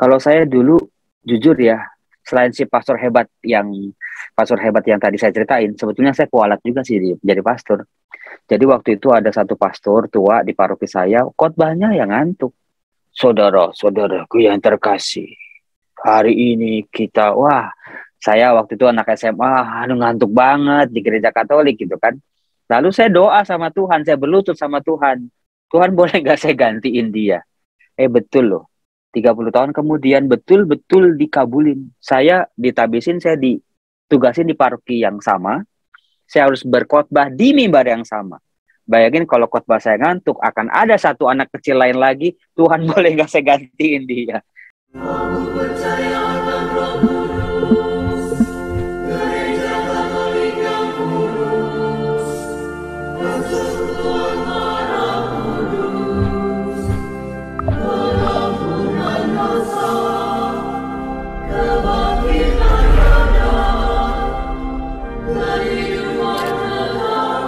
Kalau saya dulu jujur ya, selain si pastor hebat yang tadi saya ceritain, sebetulnya saya kualat juga sih jadi pastor. Jadi waktu itu ada satu pastor tua di paroki saya, khotbahnya yang ngantuk. Saudara-saudaraku yang terkasih, hari ini kita, wah, saya waktu itu anak SMA, aduh ngantuk banget di gereja Katolik gitu kan. Lalu saya doa sama Tuhan, saya berlutut sama Tuhan. Tuhan boleh nggak saya gantiin dia? Betul loh. 30 tahun kemudian betul-betul dikabulin. Saya ditabisin, saya ditugasin di paroki yang sama. Saya harus berkhotbah di mimbar yang sama. Bayangin kalau khotbah saya ngantuk, akan ada satu anak kecil lain lagi, Tuhan boleh nggak saya gantiin dia? Aku percaya akan Roh Kudus, gereja Katolik yang kudus, persekutuan darah kudus, pengampunan dosa, kebangkitan badan, kehidupan kekal.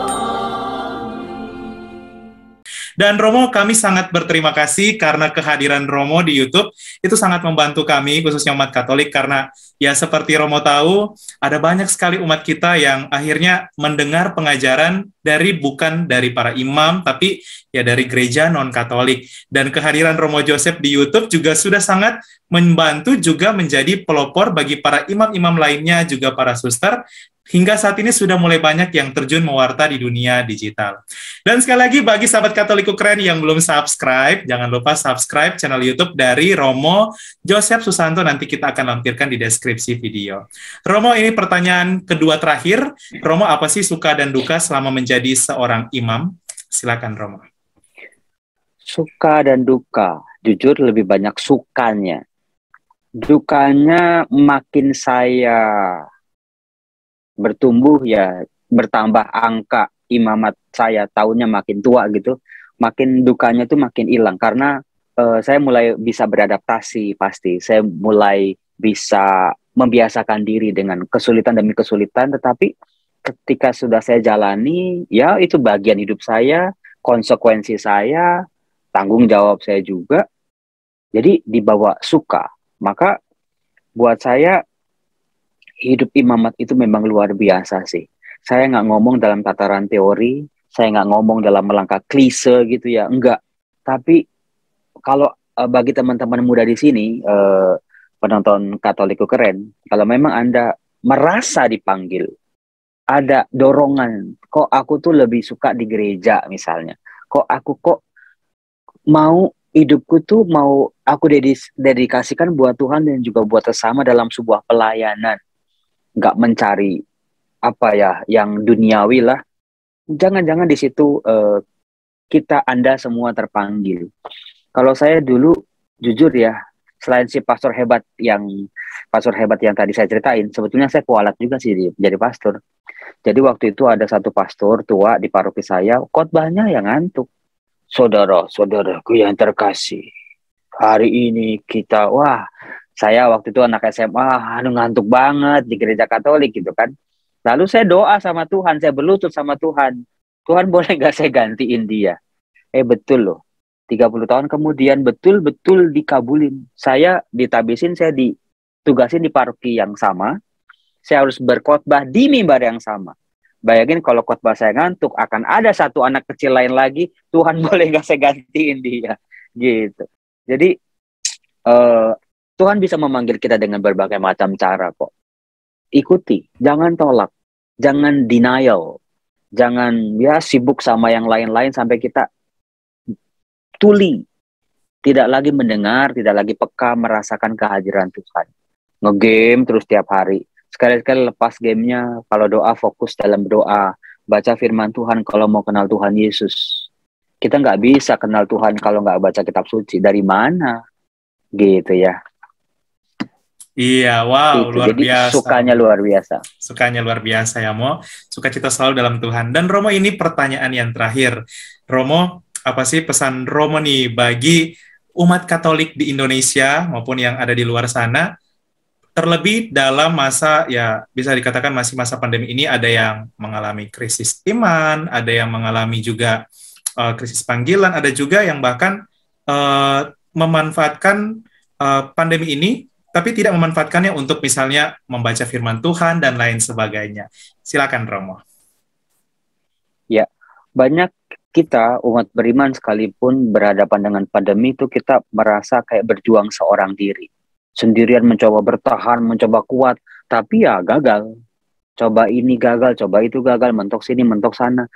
Dan Romo, kami sangat berterima kasih karena kehadiran Romo di YouTube itu sangat membantu kami, khususnya umat Katolik, karena ya seperti Romo tahu, ada banyak sekali umat kita yang akhirnya mendengar pengajaran bukan dari para imam, tapi ya dari gereja non-Katolik. Dan kehadiran Romo Joseph di YouTube juga sudah sangat membantu juga menjadi pelopor bagi para imam-imam lainnya, juga para suster. Hingga saat ini sudah mulai banyak yang terjun mewarta di dunia digital. Dan sekali lagi bagi sahabat Katoliku keren yang belum subscribe, jangan lupa subscribe channel YouTube dari Romo Joseph Susanto, nanti kita akan lampirkan di deskripsi video. Romo, ini pertanyaan kedua terakhir. Romo, apa sih suka dan duka selama menjadi seorang imam? Silakan Romo. Suka dan duka, jujur lebih banyak sukanya. Dukanya makin saya bertumbuh ya, bertambah angka imamat saya, tahunnya makin tua gitu, makin dukanya tuh makin hilang karena saya mulai bisa beradaptasi. Pasti saya mulai bisa membiasakan diri dengan kesulitan demi kesulitan, tetapi ketika sudah saya jalani, ya itu bagian hidup saya, konsekuensi saya, tanggung jawab saya juga, jadi dibawa suka. Maka buat saya hidup imamat itu memang luar biasa sih. Saya nggak ngomong dalam tataran teori, saya nggak ngomong dalam melangkah klise gitu ya, enggak. Tapi kalau bagi teman-teman muda di sini, penonton Katoliku keren, kalau memang Anda merasa dipanggil, ada dorongan, kok aku tuh lebih suka di gereja misalnya, kok mau hidupku tuh mau aku dedikasikan buat Tuhan dan juga buat sesama dalam sebuah pelayanan, nggak mencari apa ya yang duniawi lah. Jangan-jangan di situ Anda semua terpanggil. Kalau saya dulu jujur ya, selain si pastor hebat yang tadi saya ceritain, sebetulnya saya kualat juga sih jadi pastor. Jadi waktu itu ada satu pastor tua di paroki saya, khotbahnya yang ngantuk. Saudara-saudaraku yang terkasih, hari ini kita, wah, saya waktu itu anak SMA, aduh ngantuk banget di gereja Katolik gitu kan. Lalu saya doa sama Tuhan, saya berlutut sama Tuhan. Tuhan boleh nggak saya gantiin dia? Betul loh. 30 tahun kemudian betul-betul dikabulin. Saya ditabisin, saya ditugasin di paroki yang sama. Saya harus berkhotbah di mimbar yang sama. Bayangin kalau khotbah saya ngantuk, akan ada satu anak kecil lain lagi, Tuhan boleh nggak saya gantiin dia? Gitu. Jadi Tuhan bisa memanggil kita dengan berbagai macam cara kok. Ikuti, jangan tolak, jangan denial, jangan ya sibuk sama yang lain-lain sampai kita tuli, tidak lagi mendengar, tidak lagi peka merasakan kehadiran Tuhan. Nge-game terus tiap hari. Sekali-sekali lepas gamenya, kalau doa fokus dalam doa, baca firman Tuhan kalau mau kenal Tuhan Yesus. Kita nggak bisa kenal Tuhan kalau nggak baca kitab suci. Dari mana? Gitu ya. Iya, wow, luar Jadi biasa. sukanya luar biasa. Sukanya luar biasa ya, Mo. Sukacita selalu dalam Tuhan. Dan Romo, ini pertanyaan yang terakhir. Romo, apa sih pesan Romo nih bagi umat Katolik di Indonesia maupun yang ada di luar sana, terlebih dalam masa, ya bisa dikatakan masih masa pandemi ini, ada yang mengalami krisis iman, ada yang mengalami juga krisis panggilan, ada juga yang bahkan memanfaatkan pandemi ini, tapi tidak memanfaatkannya untuk misalnya membaca firman Tuhan dan lain sebagainya. Silakan Romo. Ya, banyak kita umat beriman sekalipun berhadapan dengan pandemi itu kita merasa kayak berjuang seorang diri. Sendirian mencoba bertahan, mencoba kuat, tapi ya gagal. Coba ini gagal, coba itu gagal, mentok sini, mentok sana.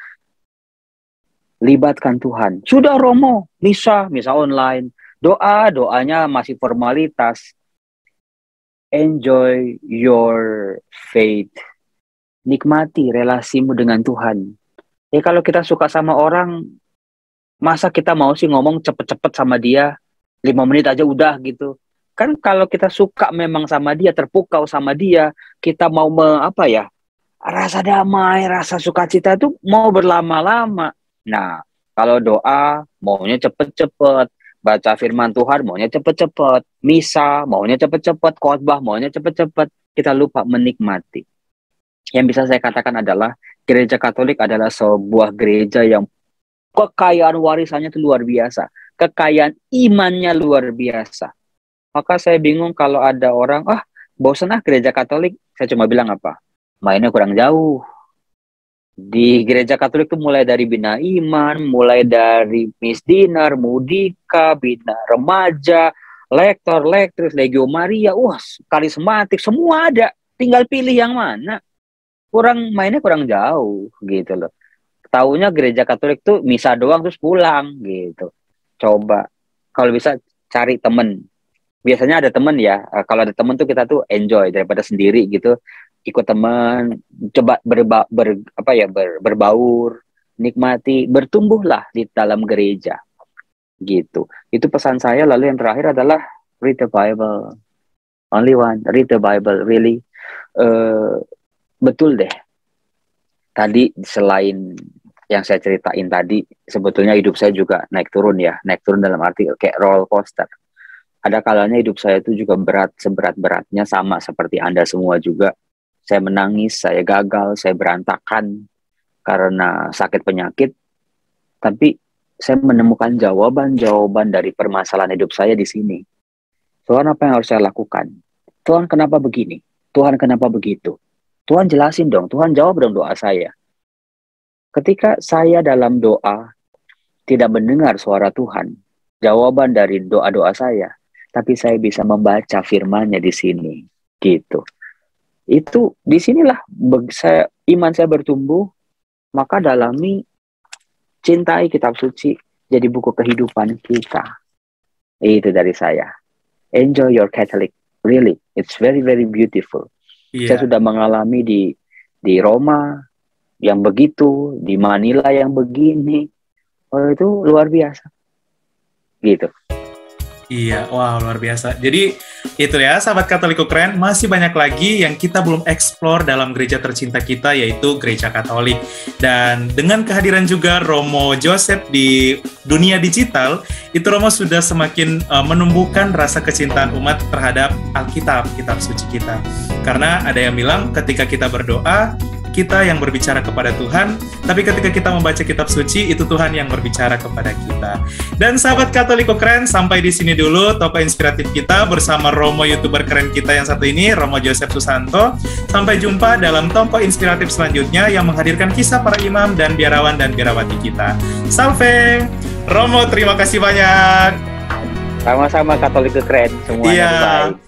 Libatkan Tuhan. Sudah Romo, misa online. Doanya masih formalitas. Enjoy your faith. Nikmati relasimu dengan Tuhan. Kalau kita suka sama orang, masa kita mau sih ngomong cepet-cepet sama dia, 5 menit aja udah gitu. Kan kalau kita suka memang sama dia, terpukau sama dia, kita mau rasa damai, rasa sukacita itu mau berlama-lama. Nah, kalau doa maunya cepet-cepet, baca firman Tuhan maunya cepet-cepet, misa maunya cepet-cepet, khotbah maunya cepet-cepet, kita lupa menikmati. Yang bisa saya katakan adalah Gereja Katolik adalah sebuah gereja yang kekayaan warisannya itu luar biasa, kekayaan imannya luar biasa. Maka saya bingung kalau ada orang, bosan Gereja Katolik, saya cuma bilang apa? Mainnya kurang jauh. Di Gereja Katolik itu mulai dari Bina Iman, mulai dari Miss Dinar, Mudika, Bina Remaja, Lektor, Lektris, Legio Maria, karismatik, semua ada. Tinggal pilih yang mana. Mainnya kurang jauh gitu loh. Taunya Gereja Katolik tuh misa doang terus pulang gitu. Coba kalau bisa cari temen. Biasanya ada temen ya. Kalau ada temen tuh kita tuh enjoy daripada sendiri gitu. Ikut teman, coba berbaur, nikmati, bertumbuhlah di dalam gereja, gitu. Itu pesan saya. Lalu yang terakhir adalah read the Bible, only one, read the Bible, really. Betul deh. Tadi selain yang saya ceritain tadi, sebetulnya hidup saya juga naik turun dalam arti kayak roller coaster. Ada kalanya hidup saya itu juga berat, seberat-beratnya sama seperti Anda semua juga. Saya menangis, saya gagal, saya berantakan karena sakit penyakit. Tapi saya menemukan jawaban-jawaban dari permasalahan hidup saya di sini. Tuhan, apa yang harus saya lakukan? Tuhan, kenapa begini? Tuhan, kenapa begitu? Tuhan jelasin dong, Tuhan jawab dong doa saya. Ketika saya dalam doa tidak mendengar suara Tuhan, jawaban dari doa-doa saya, tapi saya bisa membaca firman-Nya di sini. Gitu. Itu disinilah iman saya bertumbuh, maka dalami, cintai kitab suci, jadi buku kehidupan kita. Itu dari saya. Enjoy your Catholic, really, it's very very beautiful. Saya sudah mengalami di Roma yang begitu, di Manila yang begini, itu luar biasa, gitu. Iya, wow, luar biasa. Jadi itu ya, sahabat Katoliko keren, masih banyak lagi yang kita belum eksplor dalam gereja tercinta kita, yaitu Gereja Katolik. Dan dengan kehadiran juga Romo Joseph di dunia digital, itu Romo sudah semakin menumbuhkan rasa kecintaan umat terhadap Alkitab, kitab suci kita. Karena ada yang bilang ketika kita berdoa, kita yang berbicara kepada Tuhan, tapi ketika kita membaca kitab suci, itu Tuhan yang berbicara kepada kita. Dan sahabat Katoliko keren, sampai di sini dulu toko inspiratif kita bersama Romo YouTuber keren kita yang satu ini, Romo Joseph Susanto. Sampai jumpa dalam toko inspiratif selanjutnya yang menghadirkan kisah para imam dan biarawan dan biarawati kita. Salve! Romo, terima kasih banyak. Sama-sama Katoliko keren, semuanya baik.